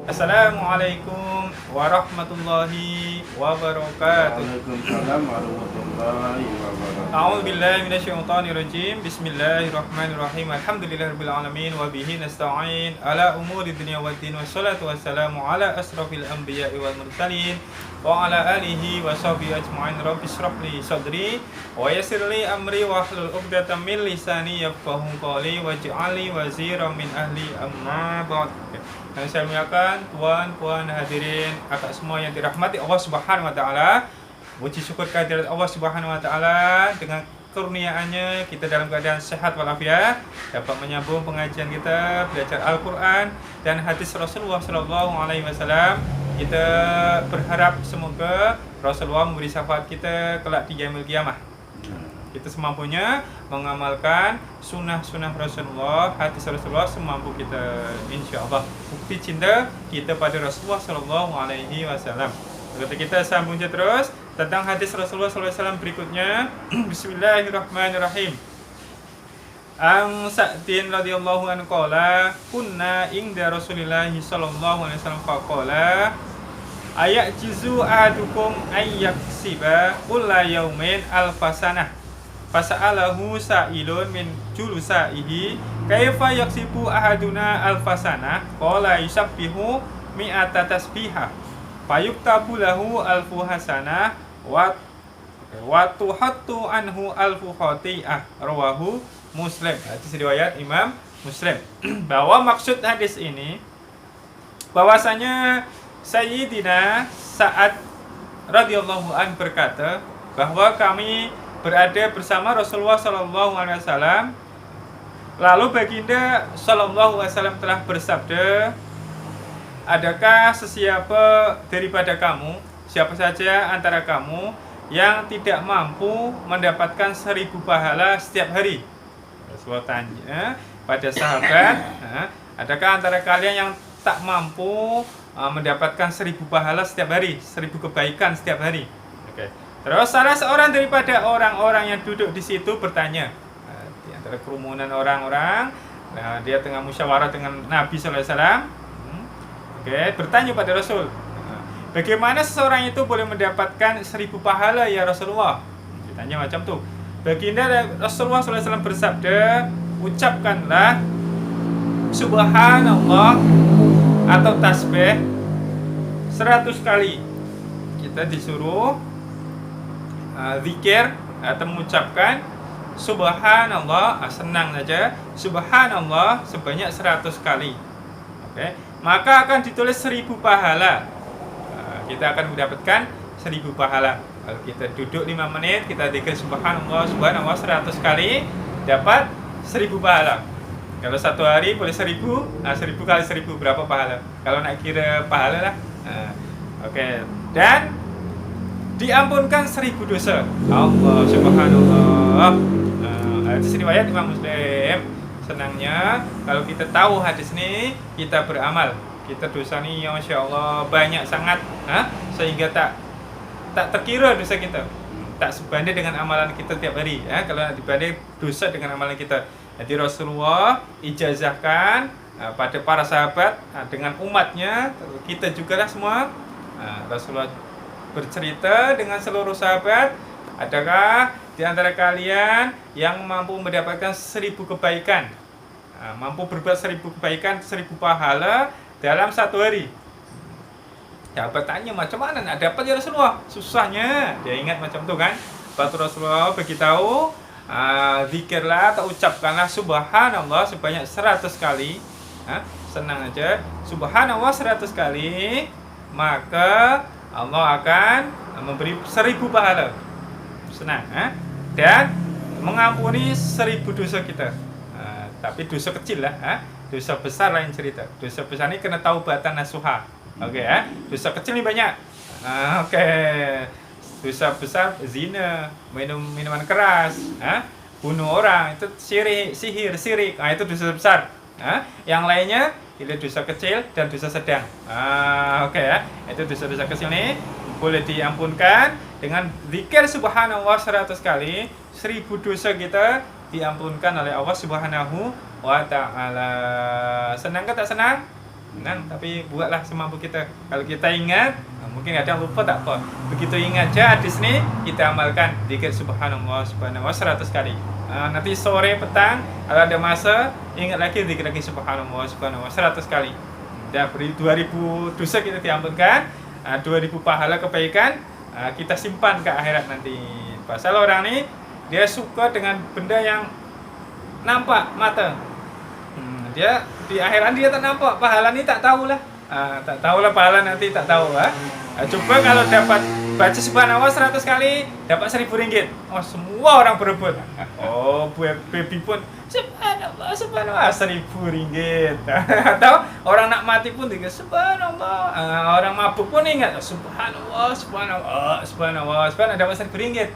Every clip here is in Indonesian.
Assalamualaikum warahmatullahi wabarakatuh. Waalaikumsalam warahmatullahi wabarakatuh. A'udzubillahi minasyaitonirrajim. Bismillahirrahmanirrahim. Alhamdulillahirabbil alamin wa bihi nasta'in ala umuri dunya waddin. Wassalatu wassalamu ala asrofil anbiya'i wal mursalin wa ala alihi wa sahbihi ajma'in. Rabbi shrah li sadri wa yassir li amri wa hlul 'uqdatam min lisani yafqahu qawli waj'alni waziran min ahli, amma ba'd. Yang saya muliakan tuan, puan, hadirin, kakak semua yang dirahmati Allah Subhanahu wa taala. Puji syukur kehadirat Allah Subhanahu wa taala, dengan kurniaannya kita dalam keadaan sehat walafiat dapat menyambung pengajian kita, belajar Al-Qur'an dan hadis Rasulullah sallallahu alaihi wasallam. Kita berharap semoga Rasulullah memberi syafaat kita kelak di yaumil qiyamah. Kita semampunya mengamalkan sunnah-sunnah Rasulullah, hadis Rasulullah semampu kita, insya Allah. Bukti cinta kita pada Rasulullah Sallallahu Alaihi Wasallam. Kita sambung terus tentang hadis Rasulullah Sallallahu Alaihi Wasallam berikutnya. Bismillahirrahmanirrahim. Ang Sa'din radhiyallahu anhu qala kunna inda Rasulillah sallallahu alaihi wasallam faqala ayajizu ahadukum ayyaksiba kulla yaumin alfasanah. Fasa'alahu sa'ilun min julusaihi kaifa yaksibu ahaduna alfasana qala yusabbihu mi'ata tasbihah fayuktabu lahu alfu hasanah wa tuhattu anhu alfu khati'ah, rawahu Muslim. Hadis riwayat Imam Muslim. Bahwa maksud hadis ini bahwasanya Sayyidina Sa'ad radhiyallahu an berkata bahwa kami berada bersama Rasulullah Sallallahu Alaihi Wasallam. Lalu baginda Sallallahu Alaihi Wasallam telah bersabda, adakah sesiapa daripada kamu, siapa saja antara kamu yang tidak mampu mendapatkan 1000 pahala setiap hari? Rasulullah tanya pada sahabat, adakah antara kalian yang tak mampu mendapatkan 1000 pahala setiap hari, 1000 kebaikan setiap hari? Oke. Terus salah seorang daripada orang-orang yang duduk di situ bertanya, di antara kerumunan orang-orang, dia tengah musyawarah dengan Nabi Sallallahu Alaihi Wasallam. Bertanya pada Rasul, bagaimana seseorang itu boleh mendapatkan 1000 pahala ya Rasulullah? Ditanya macam tuh. Baginda Rasulullah Sallallahu Alaihi Wasallam bersabda, ucapkanlah Subhanallah atau tasbih 100 kali. Kita disuruh zikir atau mengucapkan Subhanallah, senang saja, Subhanallah sebanyak 100 kali. Maka akan ditulis 1000 pahala. Kita akan mendapatkan 1000 pahala. Kalau kita duduk 5 menit, kita zikir Subhanallah, Subhanallah 100 kali, dapat 1000 pahala. Kalau satu hari boleh 1000, 1000 kali 1000 berapa pahala? Kalau nak kira pahala lah. Dan diampunkan 1000 dosa. Allah subhanallah. Hadis riwayat Imam Muslim. Senangnya kalau kita tahu hadis ini, kita beramal. Kita dosa ni ya Masya Allah banyak sangat, sehingga tak terkira dosa kita. Tak sebanding dengan amalan kita tiap hari. Kalau nak dibanding dosa dengan amalan kita. Jadi Rasulullah ijazahkan pada para sahabat dengan umatnya, kita juga lah semua. Rasulullah bercerita dengan seluruh sahabat, adakah di antara kalian yang mampu mendapatkan 1000 kebaikan, mampu berbuat 1000 kebaikan, 1000 pahala dalam satu hari? Sahabat tanya, macam mana nak dapat ya Rasulullah? Susahnya. Dia ingat macam tu kan. Batu Rasulullah beritahu, zikirlah atau ucapkanlah Subhanallah sebanyak 100 kali. Senang aja, Subhanallah 100 kali, maka Allah akan memberi 1000 pahala. Senang, dan mengampuni 1000 dosa kita. Tapi dosa kecil lah, dosa besar lain cerita. Dosa besar ini kena taubatan nasuha. Dosa kecil ni banyak. Dosa besar zina, minum minuman keras, bunuh orang, itu sihir, syirik. Itu dosa besar. Yang lainnya itu dosa kecil dan dosa sedang. Itu dosa-dosa kecil ini boleh diampunkan dengan zikir Subhanallah 100 kali. 1000 dosa kita diampunkan oleh Allah Subhanahu wa ta'ala. Senang ke tak senang? Tapi buatlah semampu kita. Kalau kita ingat, mungkin kadang lupa tak apa. Begitu ingat aja hadis ini, kita amalkan zikir subhanallah 100 kali. Nanti sore petang kalau ada masa, ingat lagi zikir lagi subhanallah 100 kali. Dan beri 2000 dosa kita diampunkan, 2000 pahala kebaikan kita simpan ke akhirat nanti. Pasal orang ini dia suka dengan benda yang nampak mata. Dia di akhirat dia tak nampak, pahala ni tak tahulah. Tak tahulah pahala nanti, tak tahu. Coba kalau dapat baca subhanallah 100 kali dapat RM1.000. Oh, semua orang berebut. Oh, baby pun subhanallah RM1.000. Atau orang nak mati pun juga subhanallah. Orang mabuk pun ingat subhanallah dapat RM1.000.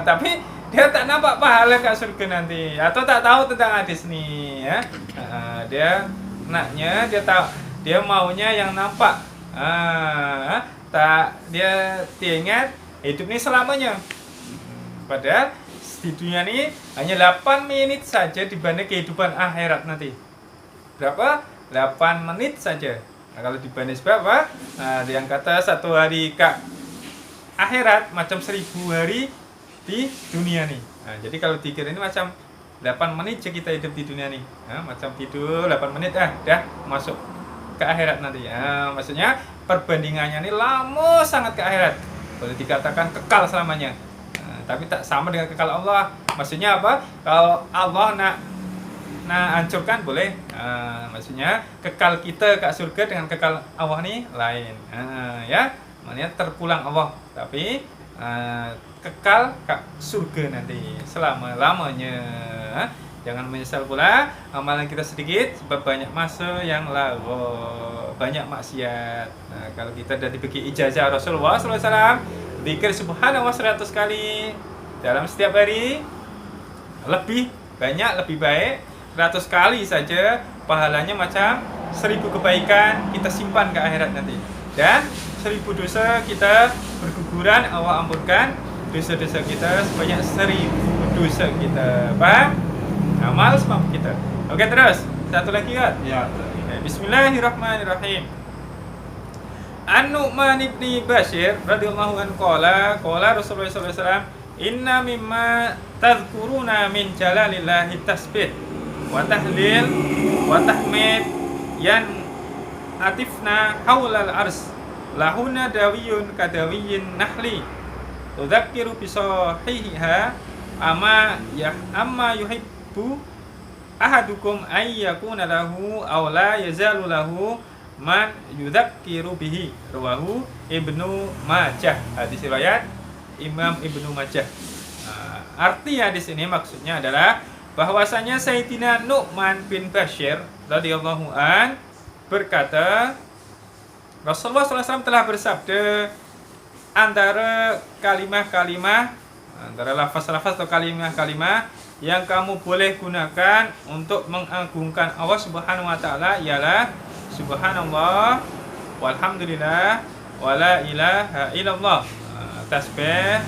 Tapi dia tak nampak pahala kat surga nanti, atau tak tahu tentang hadis ni, ya. Dia naknya dia tahu, dia maunya yang nampak. Dia ingat hidup ni selamanya. Padahal di dunia ni hanya 8 menit saja dibanding kehidupan akhirat nanti. Berapa? 8 menit saja. Kalau dibanding berapa? Yang kata 1 hari ke akhirat macam 1000 hari di dunia nih. Jadi kalau dikira ini macam 8 menit aja kita hidup di dunia nih. Macam tidur 8 menit dah masuk ke akhirat nanti. Maksudnya perbandingannya ini lama sangat ke akhirat. Boleh dikatakan kekal selamanya. Tapi tak sama dengan kekal Allah. Maksudnya apa? Kalau Allah nak hancurkan boleh. Maksudnya kekal kita ke surga dengan kekal Allah nih lain. Ya, maknanya terpulang Allah. Tapi kekal ke surga nanti selama-lamanya. Jangan menyesal pula amalan kita sedikit sebab banyak masa yang lalu, banyak maksiat. Kalau kita dah diberi ijazah Rasulullah SAW, zikir subhanallah 100 kali dalam setiap hari, lebih banyak, lebih baik 100 kali saja, pahalanya macam 1000 kebaikan kita simpan ke akhirat nanti. Dan 1000 dosa kita berguguran, Allah ampunkan dosa-dosa kita sebanyak 1000 dosa kita. Paham? Amal semampu kita. Oke, terus satu lagi kan? Ya. Bismillahirrahmanirrahim. An-Nu'man ibni Bashir radhiyallahu anhu qala Rasulullah sallallahu alaihi wasallam, inna mimma tadhkuruna min jalalillahi tasbih wa tahlil wa tahmid yan atifna haulal ars lahuna dawiyun kadawiyyin nahli tudzakiru bisahihiha amma yuhibbu ahadukum ay yakuna lahu aw la yazalu lahu man yudzakiru bihi, rawahu Ibnu Majah. Hadis riwayat Imam Ibnu Majah. Arti hadis ini maksudnya adalah bahwasanya Sayyidina Nu'man bin Bashir radhiyallahu an berkata, Rasulullah SAW telah bersabda, antara kalimah-kalimah, antara lafaz-lafaz atau kalimah-kalimah yang kamu boleh gunakan untuk mengagungkan Allah Subhanahu wa taala ialah subhanallah walhamdulillah wala ilaha illallah, tasbih,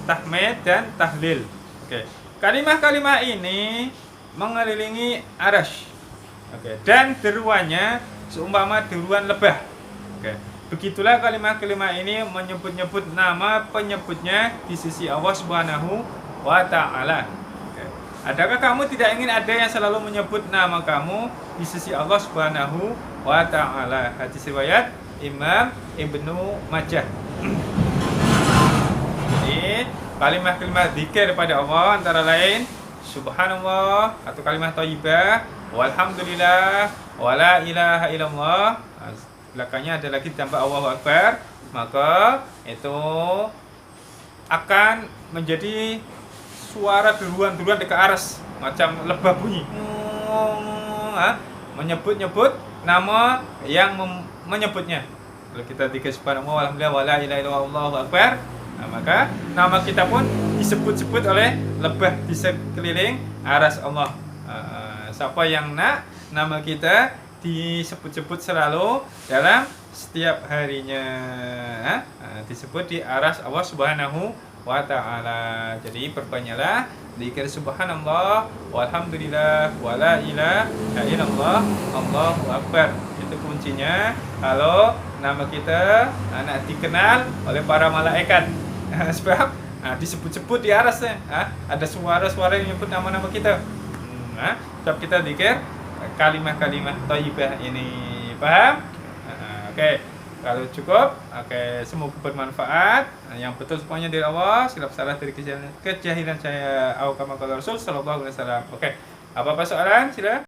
tahmid dan tahlil. Oke. Kalimah-kalimah ini mengelilingi arasy. Oke. Dan deruannya seumpama deruan lebah. Oke. Begitulah kalimah-kalimah ini menyebut-nyebut nama penyebutnya di sisi Allah Subhanahu wa taala. Oke. Adakah kamu tidak ingin ada yang selalu menyebut nama kamu di sisi Allah Subhanahu wa taala? Hadis riwayat Imam Ibnu Majah. Jadi kalimah-kalimah zikir pada Allah antara lain subhanallah atau kalimah thayyibah, walhamdulillah, wala ilaha illallah. Belakangnya ada lagi tambah Allahu Akbar, maka itu akan menjadi suara deruan-deruan dekat aras macam lebah bunyi, menyebut-nyebut nama yang menyebutnya. Kalau kita zikir subhanallah walhamdulillah wala ilaha illallah Allahu Akbar, maka nama kita pun disebut-sebut oleh lebah di sekeliling aras Allah. Siapa yang nak nama kita disebut-sebut selalu dalam setiap harinya, disebut di aras Allah Subhanahu wa taala. Jadi perbanyaklah zikir subhanallah walhamdulillah wala ilaha illallah Allahu Akbar. itu kuncinya. Kalau nama kita nak dikenal oleh para malaikat. Sebab disebut-sebut di atasnya. Ada suara-suara yang menyebut nama-nama kita. Sebab kita zikir kalimah-kalimah thayyibah ini. Paham? Oke. Kalau cukup, oke, semoga bermanfaat. Yang betul semuanya dari Allah, silap salah dari kejahilan saya. Au kama qala Rasul sallallahu alaihi wasallam. Oke. Apa-apa soalan? Sila.